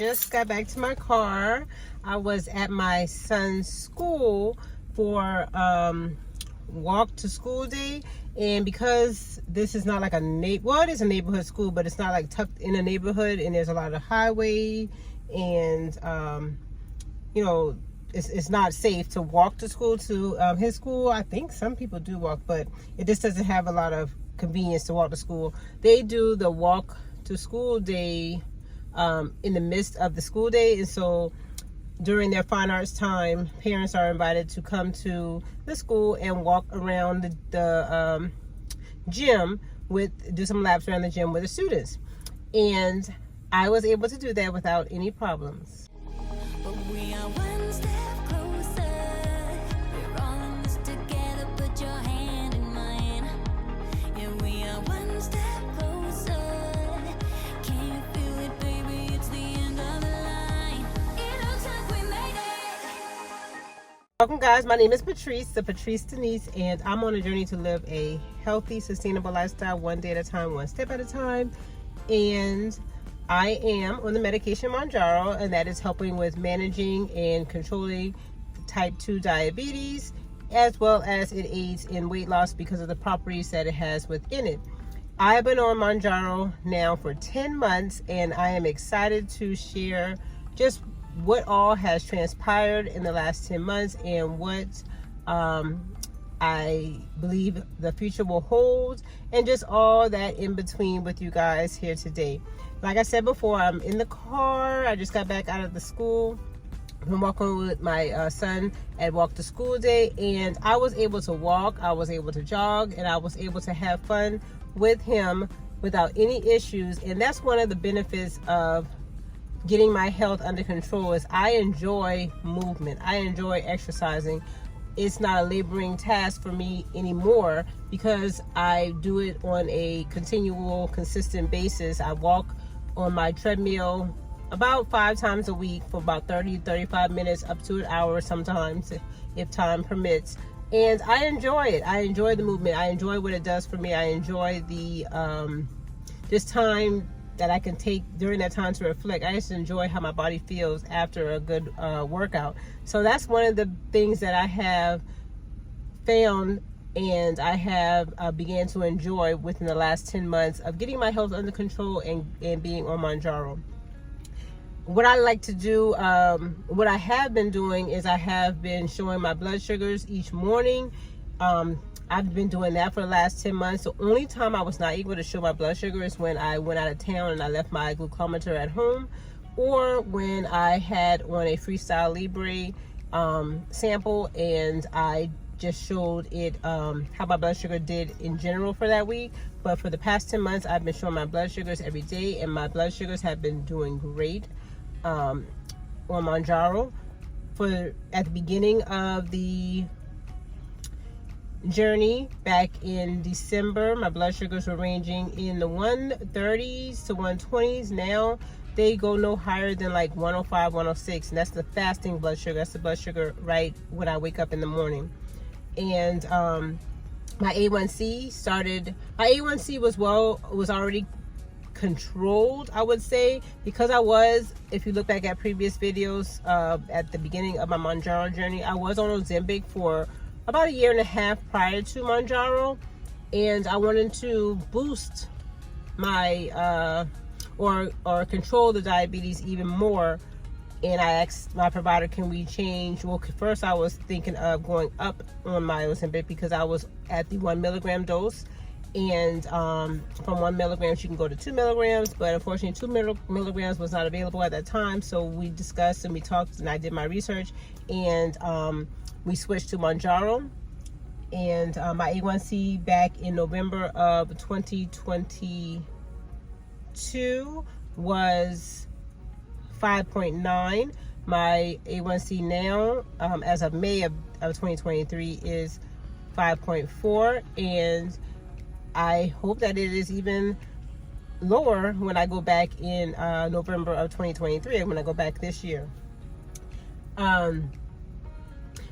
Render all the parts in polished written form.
just got back to my car. I was at my son's school for walk to school day, and because this is not like well, it is a neighborhood school, but it's not like tucked in a neighborhood, and there's a lot of highway, and you know, it's not safe to walk to school. To his school, I think some people do walk, but it just doesn't have a lot of convenience to walk to school. They do the walk to school day in the midst of the school day, and so during their fine arts time, parents are invited to come to the school and walk around the gym do some laps around the gym with the students, and I was able to do that without any problems. But we are one step closer. We're all in this together. Put your hand in mine. Yeah, we are one step closer. Can you feel it, baby? It's the end of the line. It looks like we made it. Welcome, guys. My name is Patrice, the Patrice.denise, and I'm on a journey to live a healthy, sustainable lifestyle, one day at a time, one step at a time. And I am on the medication Mounjaro, and that is helping with managing and controlling type 2 diabetes, as well as it aids in weight loss because of the properties that it has within it. I've been on Mounjaro now for 10 months, and I am excited to share just what all has transpired in the last 10 months and what I believe the future will hold, and just all that in between with you guys here today. Like I said before, I'm in the car. I just got back out of the school. I'm walking with my son at walk to school day, and I was able to walk, I was able to jog, and I was able to have fun with him without any issues. And that's one of the benefits of getting my health under control, is I enjoy movement. I enjoy exercising. It's not a laboring task for me anymore because I do it on a continual, consistent basis. I walk on my treadmill about 5 times a week for about 30-35 minutes, up to an hour sometimes if time permits, and I enjoy it. I enjoy the movement. I enjoy what it does for me. I enjoy the this time that I can take during that time to reflect. I just enjoy how my body feels after a good workout. So that's one of the things that I have found, and I have began to enjoy within the last 10 months of getting my health under control and being on Mounjaro. What I like to do, what I have been doing is I have been showing my blood sugars each morning. I've been doing that for the last 10 months. The only time I was not able to show my blood sugar is when I went out of town and I left my glucometer at home, or when I had on a Freestyle Libre sample, and I just showed it how my blood sugar did in general for that week. But for the past 10 months, I've been showing my blood sugars every day, and my blood sugars have been doing great on Mounjaro. At the beginning of the journey back in December, my blood sugars were ranging in the 130s to 120s. Now they go no higher than like 105, 106, and that's the fasting blood sugar. That's the blood sugar right when I wake up in the morning. And my A1C was already controlled, I would say, because if you look back at previous videos at the beginning of my Mounjaro journey, I was on Ozempic for about 1.5 years prior to Mounjaro, and I wanted to boost my or control the diabetes even more. And I asked my provider, can we change? Well, first I was thinking of going up on my Ozempic because I was at the 1 milligram dose, and from 1 milligram you can go to 2 milligrams, but unfortunately 2 milligrams was not available at that time. So we discussed and we talked, and I did my research, and we switched to Mounjaro. And my A1C back in November of 2022 was 5.9. My A1C now, as of May of 2023, is 5.4, and I hope that it is even lower when I go back in November of 2023, when I go back this year.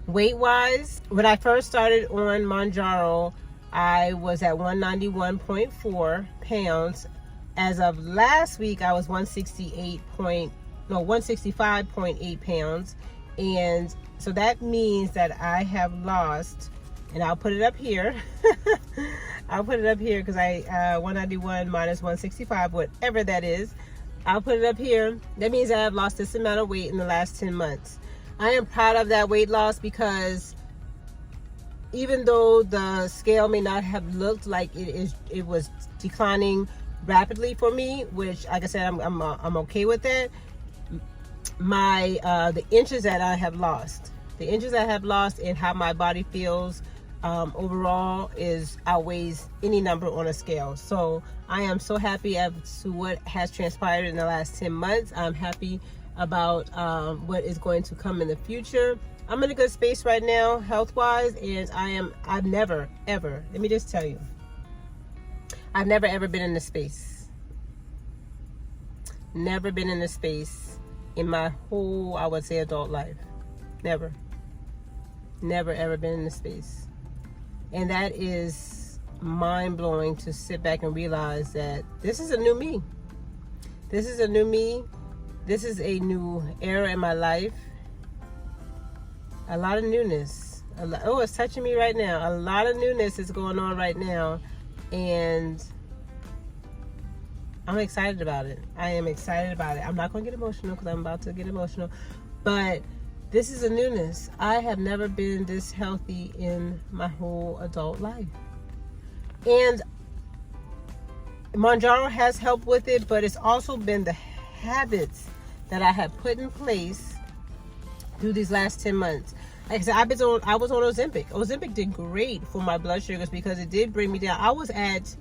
Weight wise, when I first started on Mounjaro, I was at 191.4 pounds. As of last week, I was 168.8 165.8 pounds. And so that means that I have lost, and I'll put it up here. I'll put it up here because 191 minus 165, whatever that is, I'll put it up here. That means I have lost this amount of weight in the last 10 months. I am proud of that weight loss because even though the scale may not have looked like it was declining rapidly for me, which, like I said, I'm okay with that. The inches that I have lost, and how my body feels overall outweighs any number on a scale. So I am so happy as to what has transpired in the last 10 months. I'm happy about what is going to come in the future. I'm in a good space right now, health-wise, and I've never, ever, let me just tell you, I've never, ever been in this space. Never been in this space in my whole, I would say, adult life. Never. Never, ever been in this space. And that is mind-blowing to sit back and realize that this is a new me. This is a new me. This is a new era in my life. A lot of newness. Oh, it's touching me right now. A lot of newness is going on right now. And I'm excited about it. I am excited about it. I'm not going to get emotional because I'm about to get emotional. But this is a newness. I have never been this healthy in my whole adult life. And Monjaro has helped with it, but it's also been the habits that I have put in place through these last 10 months. Like I said, I was on Ozempic. Ozempic did great for my blood sugars because it did bring me down. I was at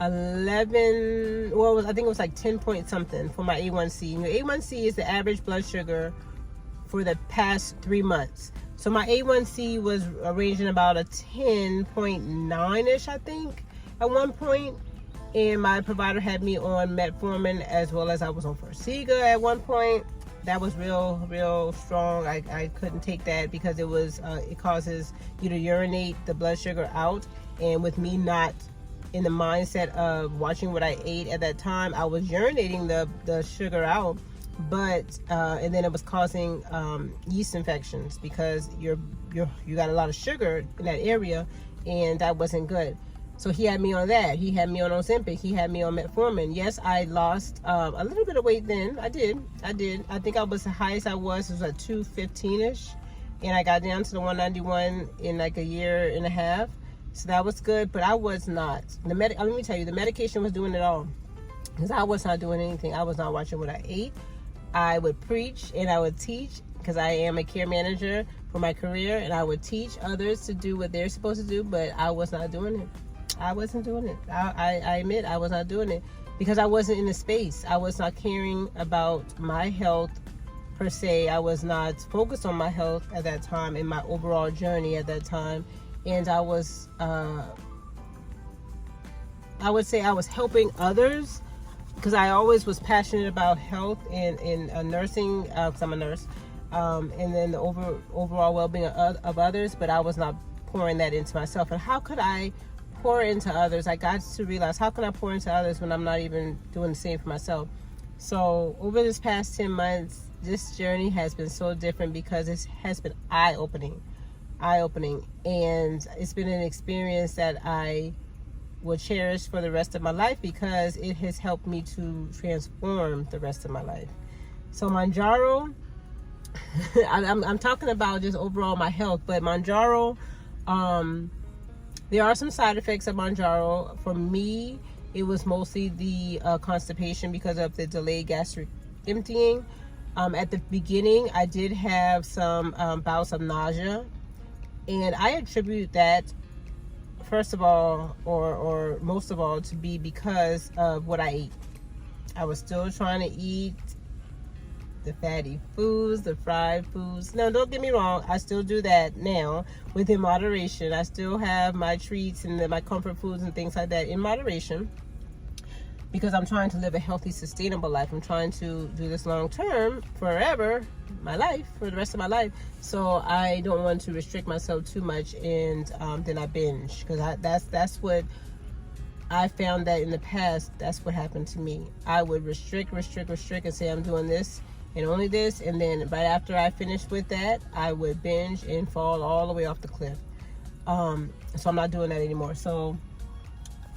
11, I think it was like 10 point something for my A1C. And your A1C is the average blood sugar for the past 3 months. So my A1C was ranging about a 10.9-ish, I think, at one point. And my provider had me on metformin, as well as I was on Forxiga at one point. That was real strong. I couldn't take that because it causes you to urinate the blood sugar out. And with me not in the mindset of watching what I ate at that time, I was urinating the sugar out, but and then it was causing yeast infections because you got a lot of sugar in that area, and that wasn't good. So he had me on that. He had me on Ozempic. He had me on metformin. Yes, I lost a little bit of weight then. I did. I think the highest I was at 215-ish. And I got down to the 191 in like a year and a half. So that was good. But I was not. Let me tell you, the medication was doing it all. Because I was not doing anything. I was not watching what I ate. I would preach and I would teach because I am a care manager for my career. And I would teach others to do what they're supposed to do. But I was not doing it. I wasn't doing it. I admit I was not doing it because I wasn't in the space. I was not caring about my health per se. I was not focused on my health at that time in my overall journey at that time. And I was, I would say I was helping others because I always was passionate about health and nursing because I'm a nurse. And then the overall well-being of others, but I was not pouring that into myself. And how could I pour into others? I got to realize, how can I pour into others when I'm not even doing the same for myself? So over this past 10 months, this journey has been so different because it has been eye-opening, and it's been an experience that I will cherish for the rest of my life because it has helped me to transform the rest of my life. So Monjaro, I'm talking about just overall my health, but Monjaro, there are some side effects of Monjaro. For me, it was mostly the constipation because of the delayed gastric emptying. At the beginning, I did have some bouts of nausea, and I attribute that, first of all, or most of all, to be because of what I ate. I was still trying to eat the fatty foods, the fried foods. No, don't get me wrong. I still do that now within moderation. I still have my treats and my comfort foods and things like that in moderation because I'm trying to live a healthy, sustainable life. I'm trying to do this long term, forever, my life, for the rest of my life. So I don't want to restrict myself too much and then I binge because that's what I found that in the past, that's what happened to me. I would restrict and say I'm doing this, and only this. And then right after I finish with that, I would binge and fall all the way off the cliff. So I'm not doing that anymore. So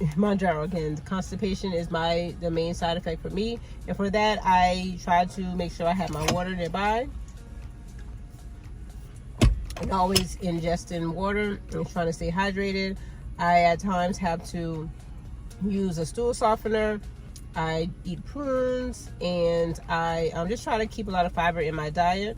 Mounjaro, again, constipation is the main side effect for me, and for that I try to make sure I have my water nearby and always ingesting water and trying to stay hydrated. I at times have to use a stool softener. I eat prunes, and I just try to keep a lot of fiber in my diet.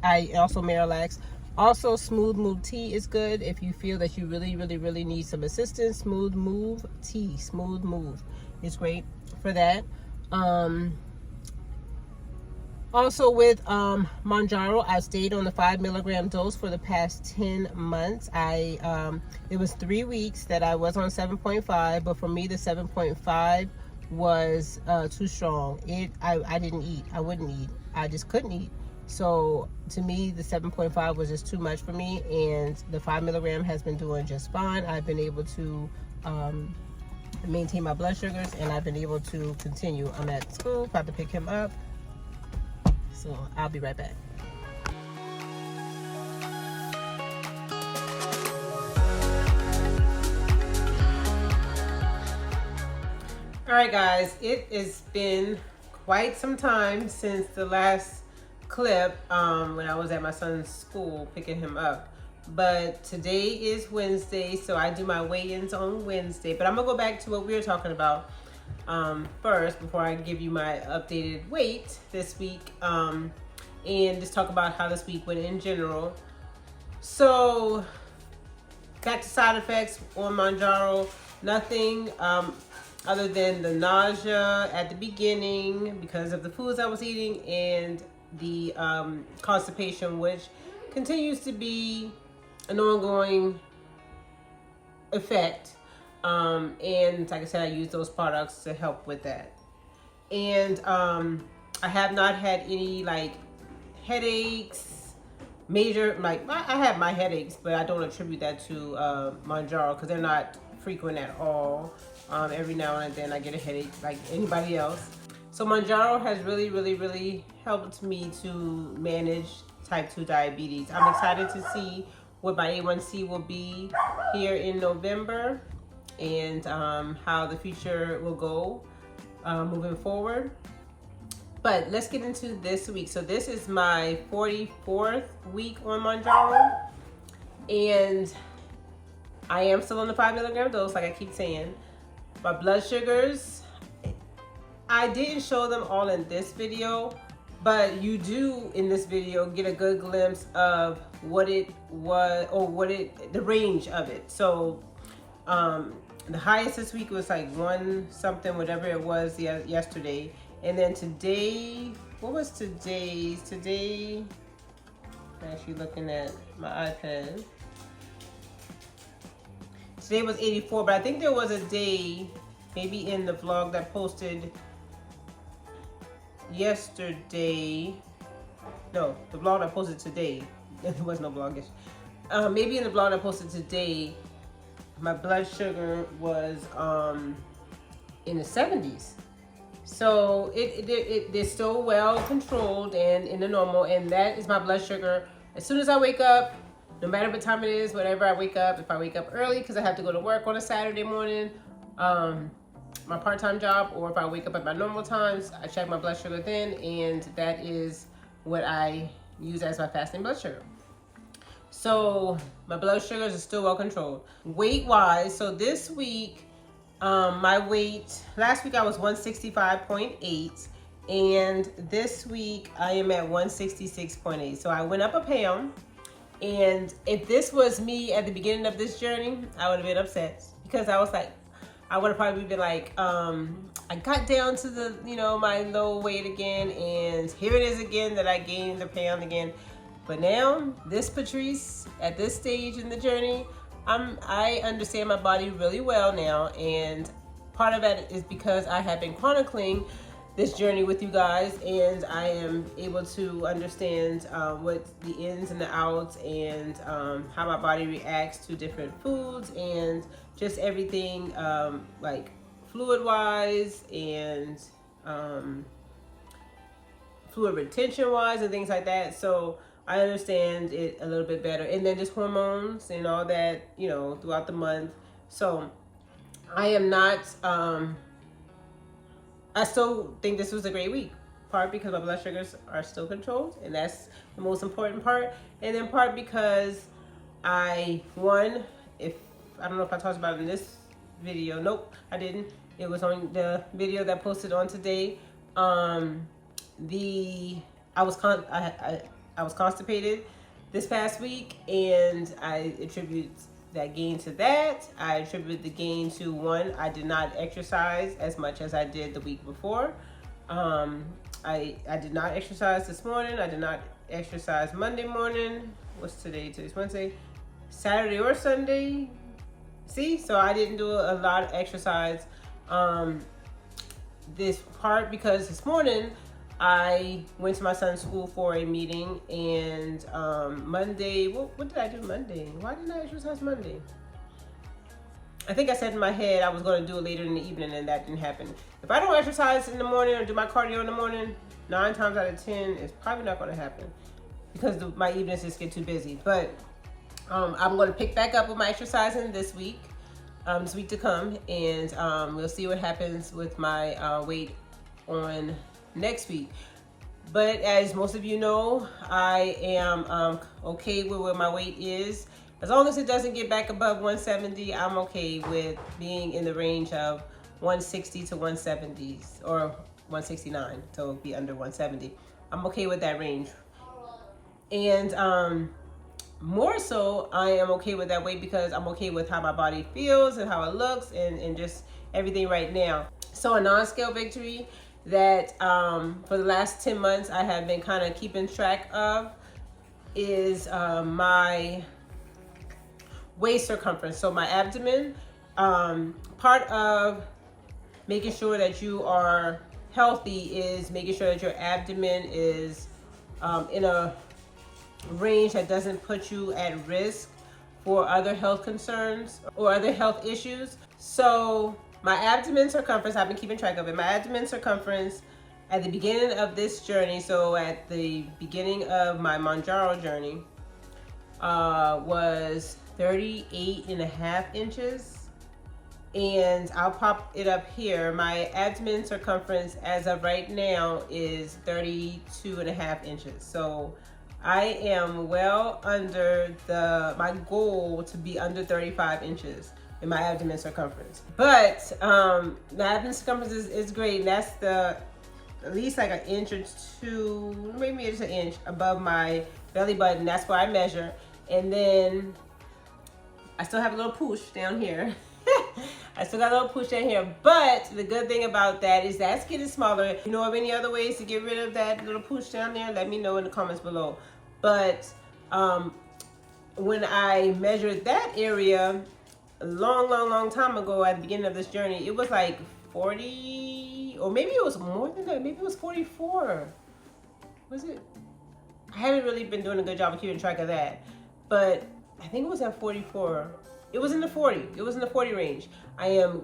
I also Marilax. Also, Smooth Move tea is good if you feel that you really need some assistance. Smooth Move tea, Smooth Move is great for that. Also with Mounjaro, I stayed on the 5 milligram dose for the past 10 months. It was 3 weeks that I was on 7.5, but for me the 7.5 was too strong. I didn't eat. I wouldn't eat. I just couldn't eat. So to me, the 7.5 was just too much for me, and the 5 milligram has been doing just fine. I've been able to maintain my blood sugars, and I've been able to continue. I'm at school, about to pick him up, so I'll be right back. All right, guys, it has been quite some time since the last clip when I was at my son's school picking him up. But today is Wednesday, so I do my weigh-ins on Wednesday. But I'm gonna go back to what we were talking about first before I give you my updated weight this week, and just talk about how this week went in general. So back to side effects on Mounjaro. Nothing other than the nausea at the beginning because of the foods I was eating, and the constipation, which continues to be an ongoing effect. And like I said, I use those products to help with that. And I have not had any like headaches, major, like I have my headaches, but I don't attribute that to Mounjaro because they're not frequent at all. Every now and then I get a headache like anybody else. So Mounjaro has really helped me to manage type 2 diabetes. I'm excited to see what my A1C will be here in November, and how the future will go moving forward. But let's get into this week. So this is my 44th week on Mounjaro, and I am still on the 5 milligram dose, like I keep saying. My blood sugars, I didn't show them all in this video, but you do in this video get a good glimpse of what it was, or the range of it. So the highest this week was like 1 something, whatever it was yesterday. And then today, what was today's? Today, I'm actually looking at my iPad. Today was 84, but I think there was a day, maybe in the vlog that posted yesterday. No, the vlog I posted today. There was no vlog yesterday. Maybe in the vlog I posted today, my blood sugar was in the 70s. So it's still well controlled and in the normal, and that is my blood sugar as soon as I wake up. No matter what time it is, whenever I wake up, if I wake up early because I have to go to work on a Saturday morning, my part-time job, or if I wake up at my normal times, I check my blood sugar then, and that is what I use as my fasting blood sugar. So my blood sugars are still well controlled. Weight-wise, so this week, my weight, last week I was 165.8, and this week I am at 166.8. So I went up a pound. And if this was me at the beginning of this journey, I would have been upset, because I was like, I would have probably been like, I got down to the, my low weight again, and here it is again that I gained a pound again. But now, this Patrice, at this stage in the journey, I understand my body really well now, and part of that is because I have been chronicling this journey with you guys, and I am able to understand what the ins and the outs, and how my body reacts to different foods, and just everything like fluid wise and fluid retention wise and things like that. So I understand it a little bit better. And then just hormones and all that, you know, throughout the month. So I am not, I still think this was a great week. Part because my blood sugars are still controlled, and that's the most important part. And then part because I don't know if I talked about it in this video. Nope, I didn't. It was on the video that posted on today. I was constipated this past week, and I attribute that gain to that. I attribute the gain to one, I did not exercise as much as I did the week before. I did not exercise this morning. I did not exercise Monday morning. What's today? Today's Wednesday. Saturday or Sunday. See, so I didn't do a lot of exercise this part because this morning I went to my son's school for a meeting, and Monday, what did I do Monday? Why didn't I exercise Monday? I think I said in my head I was going to do it later in the evening, and that didn't happen. If I don't exercise in the morning or do my cardio in the morning, 9 times out of 10, it's probably not going to happen because my evenings just get too busy. But I'm going to pick back up with my exercising this week to come, and we'll see what happens with my weight on next week. But as most of you know, I am okay with where my weight is. As long as it doesn't get back above 170, I'm okay with being in the range of 160 to 170s or 169, so it'll be under 170. I'm okay with that range. And more so, I am okay with that weight because I'm okay with how my body feels and how it looks and just everything right now. So a non-scale victory that for the last 10 months I have been kind of keeping track of is my waist circumference. So my abdomen, part of making sure that you are healthy is making sure that your abdomen is in a range that doesn't put you at risk for other health concerns or other health issues. So my abdomen circumference, I've been keeping track of it. My abdomen circumference at the beginning of this journey, so at the beginning of my Monjaro journey, was 38.5 inches. And I'll pop it up here. My abdomen circumference as of right now is 32.5 inches. So I am well under my goal to be under 35 inches in my abdomen circumference. But the abdomen circumference is great. And that's at least like an inch or two, maybe it's an inch above my belly button. That's where I measure. And then I still have a little push down here. I still got a little push down here. But the good thing about that is that's getting smaller. You know of any other ways to get rid of that little push down there? Let me know in the comments below. But when I measured that area a long time ago at the beginning of this journey, it was like 40, or maybe it was more than that. Maybe it was 44. Was it? I haven't really been doing a good job of keeping track of that. But I think it was at 44. It was in the 40. It was in the 40 range. I am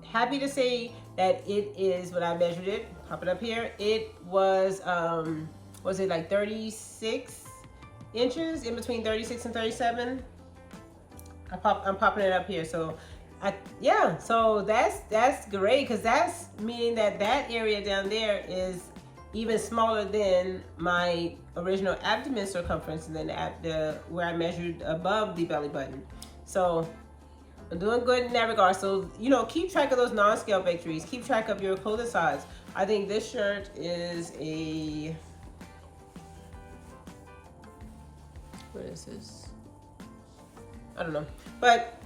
happy to say that it is, when I measured it, pop it up here, it was it like 36 inches, in between 36 and 37? I'm popping it up here. So so that's great, because that's meaning that area down there is even smaller than my original abdomen circumference, and then where I measured above the belly button. So I'm doing good in that regard. So, you know, keep track of those non-scale victories. Keep track of your clothing size. I think this shirt is a, what is this? I don't know, but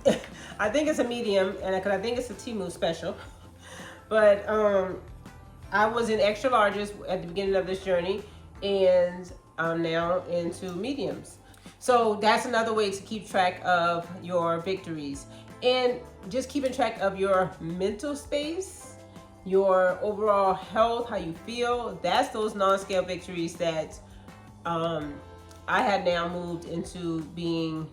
I think it's a medium, and I think it's a Temu special. But I was in extra larges at the beginning of this journey, and I'm now into mediums. So that's another way to keep track of your victories, and just keeping track of your mental space, your overall health, how you feel. That's those non-scale victories that I had now moved into being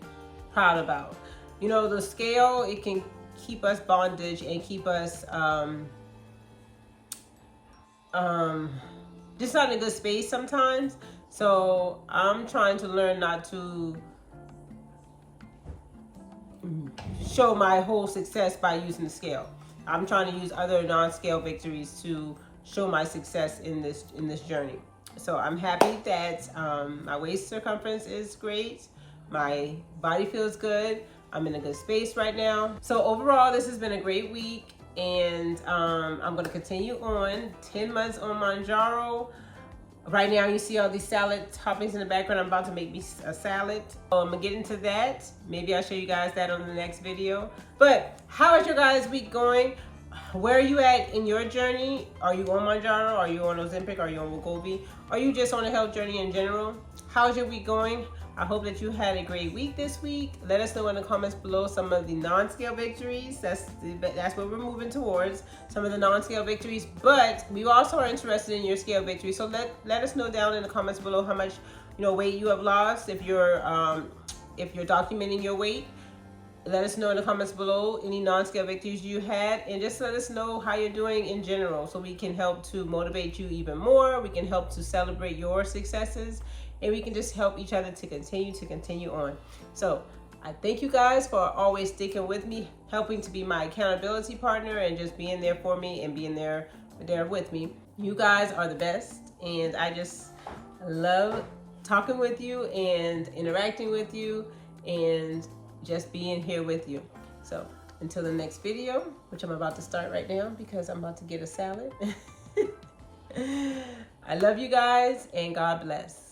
proud about. You know, the scale, it can keep us bondage and keep us just not in a good space sometimes. So I'm trying to learn not to show my whole success by using the scale. I'm trying to use other non-scale victories to show my success in this journey. So I'm happy that my waist circumference is great. My body feels good. I'm in a good space right now. So overall, this has been a great week, and I'm going to continue on 10 months on Monjaro. Right now, you see all these salad toppings in the background. I'm about to make me a salad. So I'm gonna get into that. Maybe I'll show you guys that on the next video. But how is your guys' week going? Where are you at in your journey? Are you on Mounjaro? Are you on Ozempic? Are you on Wegovy? Are you just on a health journey in general? How's your week going? I hope that you had a great week this week. Let us know in the comments below some of the non-scale victories. That's what we're moving towards, some of the non-scale victories. But we also are interested in your scale victories. So let us know down in the comments below how much weight you have lost. If you're documenting your weight, let us know in the comments below any non-scale victories you had, and just let us know how you're doing in general, so we can help to motivate you even more. We can help to celebrate your successes, and we can just help each other to continue on. So I thank you guys for always sticking with me, helping to be my accountability partner, and just being there for me and being there with me. You guys are the best, and I just love talking with you and interacting with you and just being here with you. So until the next video, which I'm about to start right now because I'm about to get a salad. I love you guys, and God bless.